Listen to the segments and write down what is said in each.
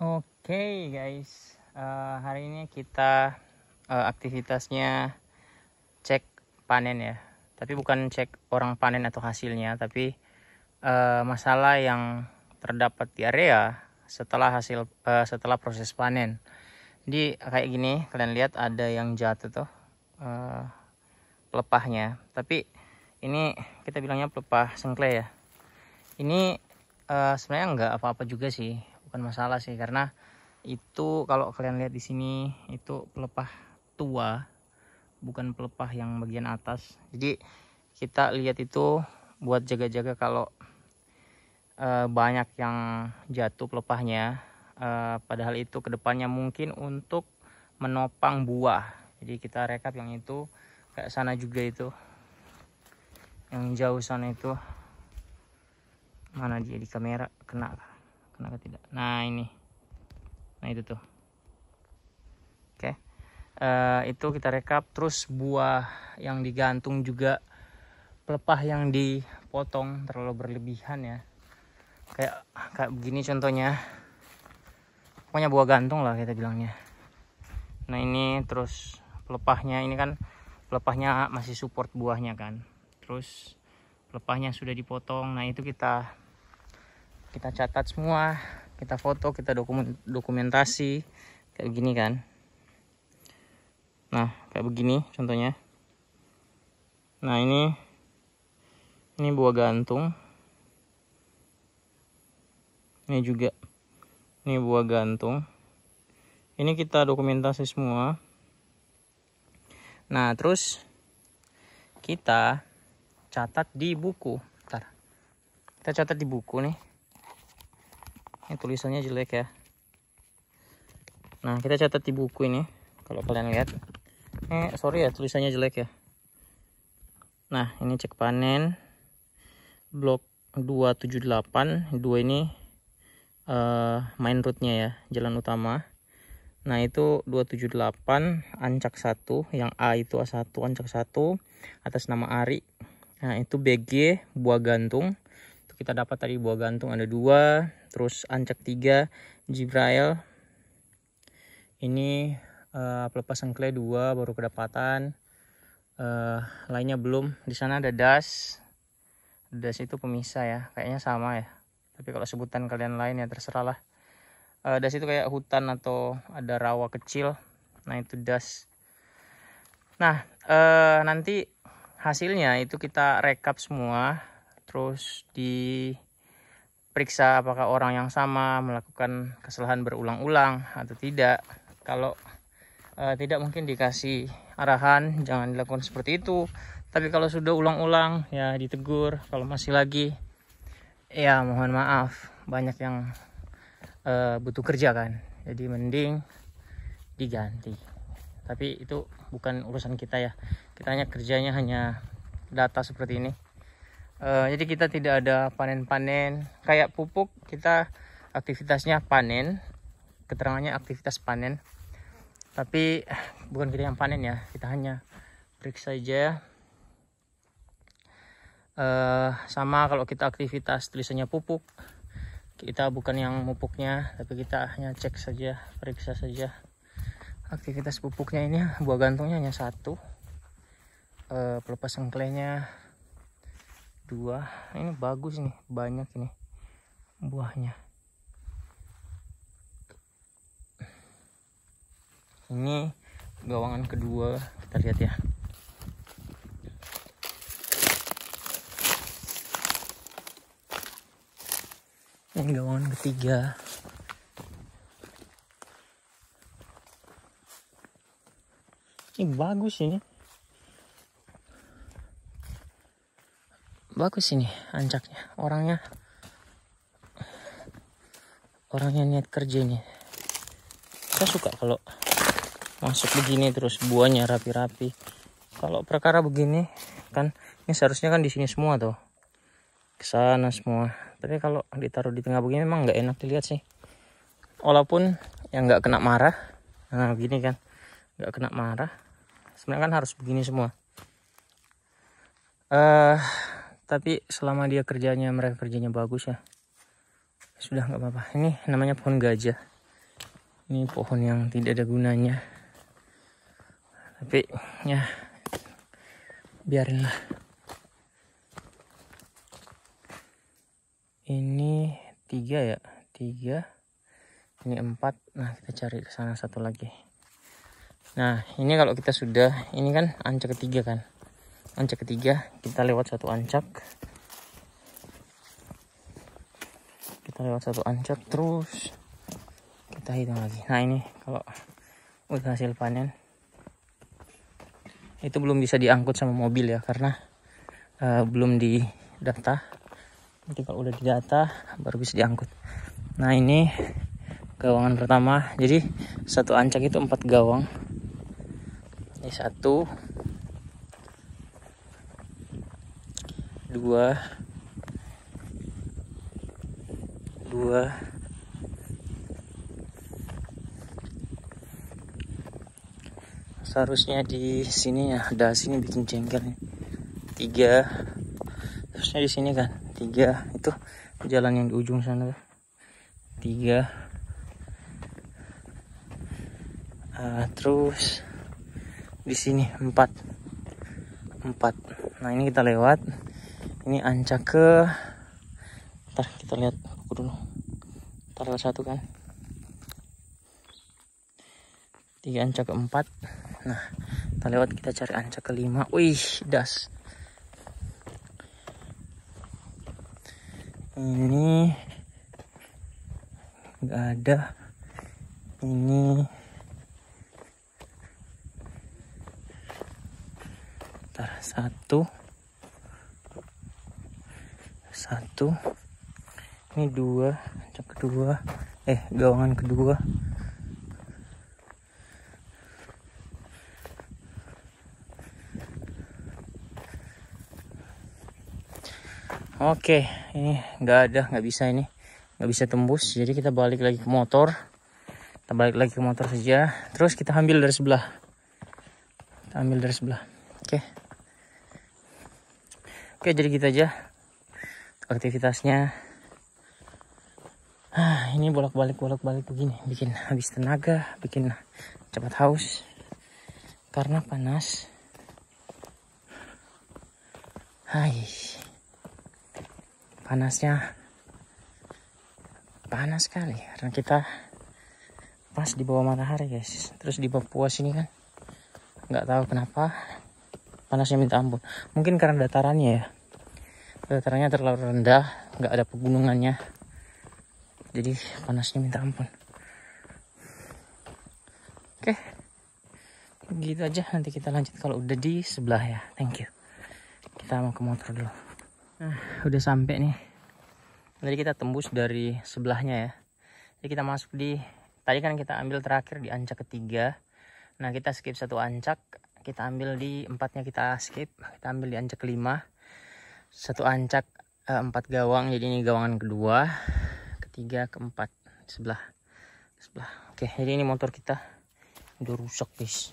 Oke guys, hari ini kita aktivitasnya cek panen ya. Tapi bukan cek orang panen atau hasilnya, tapi masalah yang terdapat di area setelah proses panen. Jadi kayak gini, kalian lihat ada yang jatuh tuh pelepahnya. Tapi ini kita bilangnya pelepah sengklek ya. Ini sebenarnya nggak apa-apa juga sih, bukan masalah sih, karena itu kalau kalian lihat di sini itu pelepah tua, bukan pelepah yang bagian atas. Jadi kita lihat itu buat jaga-jaga kalau banyak yang jatuh pelepahnya, padahal itu kedepannya mungkin untuk menopang buah. Jadi kita rekap yang itu, kayak sana juga itu, yang jauh sana itu. Mana dia di kamera, kena ke tidak? Nah ini, nah itu tuh. Oke, itu kita rekap. Terus buah yang digantung juga, pelepah yang dipotong terlalu berlebihan ya, kayak begini contohnya. Pokoknya buah gantung lah kita bilangnya. Nah ini terus pelepahnya, ini kan pelepahnya masih support buahnya kan, terus pelepahnya sudah dipotong. Nah itu kita catat semua, kita foto, kita dokumentasi kayak begini kan. Nah kayak begini contohnya. Nah ini buah gantung, ini juga ini buah gantung, ini kita dokumentasi semua. Nah terus kita catat di buku. Bentar, kita catat di buku nih. Ini tulisannya jelek ya. Nah kita catat di buku ini. Kalau kalian lihat, sorry ya tulisannya jelek ya. Nah ini cek panen blok 278. 2 ini main route-nya ya, jalan utama. Nah itu 278 Ancak 1, yang A itu A1 Ancak 1 atas nama Ari. Nah itu BG buah gantung. Itu kita dapat tadi buah gantung ada 2. Terus Ancak 3 Jibrail. Ini pelepah sengklek 2 baru kedapatan. Lainnya belum. Di sana ada das. Das itu pemisah ya, kayaknya sama ya. Tapi kalau sebutan kalian lain ya terserah lah. Das itu kayak hutan atau ada rawa kecil. Nah itu das. Nah nanti hasilnya itu kita rekap semua, terus diperiksa apakah orang yang sama melakukan kesalahan berulang-ulang atau tidak. Kalau tidak, mungkin dikasih arahan jangan dilakukan seperti itu. Tapi kalau sudah ulang-ulang ya ditegur. Kalau masih lagi ya mohon maaf, banyak yang butuh kerja kan, jadi mending diganti. Tapi itu bukan urusan kita ya, kita hanya kerjanya hanya data seperti ini. Jadi kita tidak ada panen-panen. Kayak pupuk kita aktivitasnya panen, keterangannya aktivitas panen, tapi bukan kita yang panen ya, kita hanya periksa saja. Sama kalau kita aktivitas tulisannya pupuk, kita bukan yang mupuknya, tapi kita hanya cek saja, periksa saja. Aktivitas pupuknya ini buah gantungnya hanya 1, pelepah sengkleknya 2. Ini bagus nih, banyak ini buahnya. Ini gawangan kedua, kita lihat ya. Ini gawangan ketiga. Ini bagus ini. Bagus ini ancaknya. Orangnya niat kerja ini. Saya suka kalau masuk begini terus buahnya rapi-rapi. Kalau perkara begini kan, ini seharusnya kan di sini semua tuh, ke sana semua. Tapi kalau ditaruh di tengah begini memang nggak enak dilihat sih. Walaupun yang nggak kena marah. Nah begini kan, nggak kena marah. Sebenarnya kan harus begini semua. Tapi selama mereka kerjanya bagus ya, sudah nggak apa-apa. Ini namanya pohon gajah. Ini pohon yang tidak ada gunanya, tapi ya biarinlah. Ini 3 ya, 3. Ini 4. Nah, kita cari ke sana satu lagi. Nah, ini kalau kita sudah, ini kan ancak ketiga kan. Ancak ketiga, kita lewat satu ancak. Kita lewat satu ancak, terus kita hitung lagi. Nah, ini kalau udah hasil panen, itu belum bisa diangkut sama mobil ya, karena belum didata. Nanti kalau udah didata baru bisa diangkut. Nah, ini gawangan pertama. Jadi satu ancak itu 4 gawang. Ini 1, 2, 2, 3. Seharusnya di sini ya, ada sini bikin jengkel nih. 3. Harusnya di sini kan 3, itu jalan yang di ujung sana 3. Terus di sini 4. Nah, ini kita lewat. Ini ancak ke, ntar kita lihat buku dulu. Ntar ada 1 kan, 3 ancak ke 4. Nah, kita lewat, kita cari ancak ke 5. Wih, das. Ini nggak ada. Ini ntar 1. Ini 2 ancak kedua, gawangan kedua. Oke, ini nggak ada, nggak bisa, ini nggak bisa tembus. Jadi kita balik lagi ke motor. Kita balik lagi ke motor saja. Terus kita ambil dari sebelah. Oke, jadi gitu aja aktivitasnya. Ini bolak-balik begini, bikin habis tenaga, bikin cepat haus karena panas. Panasnya panas sekali karena kita pas di bawah matahari guys. Terus di Papua sini kan nggak tahu kenapa panasnya minta ampun. Mungkin karena datarannya ya, datarannya terlalu rendah, nggak ada pegunungannya, jadi panasnya minta ampun. Oke, gitu aja. Nanti kita lanjut kalau udah di sebelah ya. Thank you. Kita mau ke motor dulu. Nah, udah sampai nih. Tadi kita tembus dari sebelahnya ya. Jadi kita masuk di, tadi kan kita ambil terakhir di ancak ketiga. Nah, kita skip 1 ancak, kita ambil di 4-nya, kita skip, kita ambil di ancak kelima. 1 ancak 4 gawang. Jadi ini gawangan kedua, ketiga, keempat, sebelah. Oke, jadi ini motor kita udah rusak guys.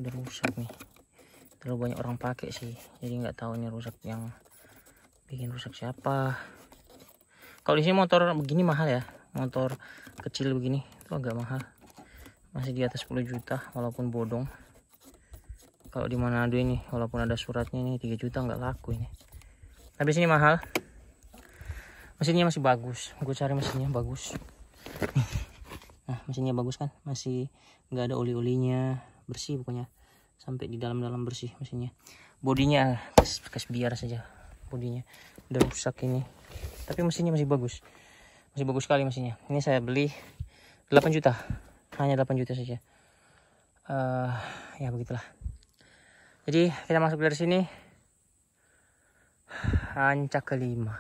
Udah rusak nih. Terlalu banyak orang pakai sih, jadi nggak tahu ini rusak, yang bikin rusak siapa. Kalau di sini motor begini mahal ya, motor kecil begini itu agak mahal, masih di atas 10 juta walaupun bodong. Kalau di Manado ini walaupun ada suratnya ini 3 juta nggak laku ini. Tapi sini mahal. Mesinnya masih bagus, gue cari mesinnya bagus. Nah, mesinnya bagus kan, masih nggak ada oli-olinya, bersih pokoknya. Sampai di dalam-dalam bersih mesinnya. Bodinya bekas biar saja, bodinya udah rusak ini, tapi mesinnya masih bagus sekali mesinnya. Ini saya beli 8 juta, hanya 8 juta saja. Ya begitulah. Jadi kita masuk dari sini, ancak kelima.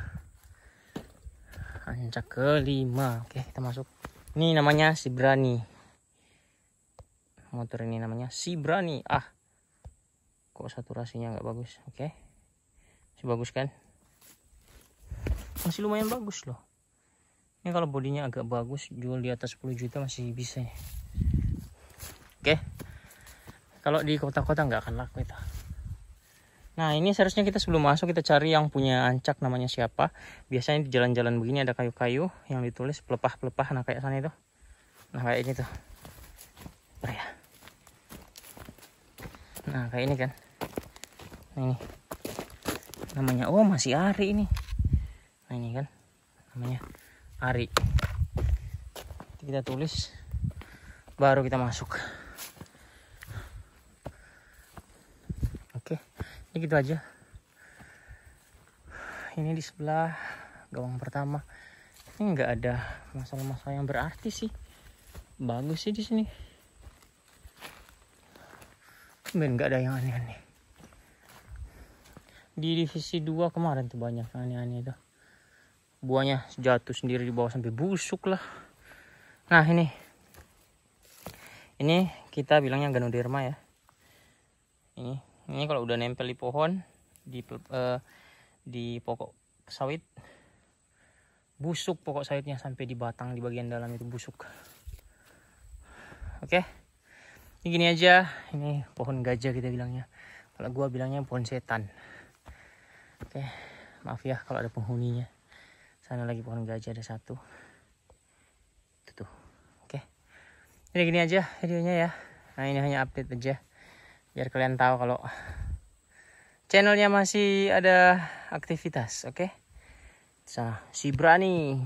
Oke, kita masuk. Ini namanya Sibrani. Motor ini namanya Sibrani. Kok saturasinya nggak bagus. Oke, masih bagus kan, masih lumayan bagus loh. Ini kalau bodinya agak bagus, jual di atas 10 juta masih bisa ya. Oke, kalau di kota-kota nggak akan laku itu. Nah, ini seharusnya kita sebelum masuk kita cari yang punya ancak, namanya siapa. Biasanya di jalan-jalan begini ada kayu-kayu yang ditulis pelepah-pelepah, nah kayak sana itu. Nah kayak ini tuh. Ya. Nah kayak ini kan. Nah, ini namanya, oh masih ari ini. Nah ini kan namanya ari. Kita tulis, baru kita masuk. Oke, ini gitu aja. Ini di sebelah gawang pertama. Ini nggak ada masalah-masalah yang berarti sih. Bagus sih di sini. Ben nggak ada yang aneh-aneh. Di divisi 2 kemarin tuh banyak aneh-aneh tuh. Buahnya jatuh sendiri di bawah sampai busuk lah. Nah ini kita bilangnya Ganoderma ya. Ini kalau udah nempel di pohon, di pokok sawit, busuk pokok sawitnya sampai di batang di bagian dalam itu busuk. Oke, ini gini aja. Ini pohon gajah kita bilangnya. Kalau gua bilangnya pohon setan. Oke, maaf ya kalau ada penghuninya. Sana lagi pohon gajah ada satu. Itu tuh. Oke, ini gini aja videonya ya. Nah ini hanya update aja, biar kalian tahu kalau channelnya masih ada aktivitas. Oke, si Brani.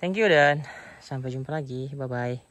Thank you dan sampai jumpa lagi. Bye bye.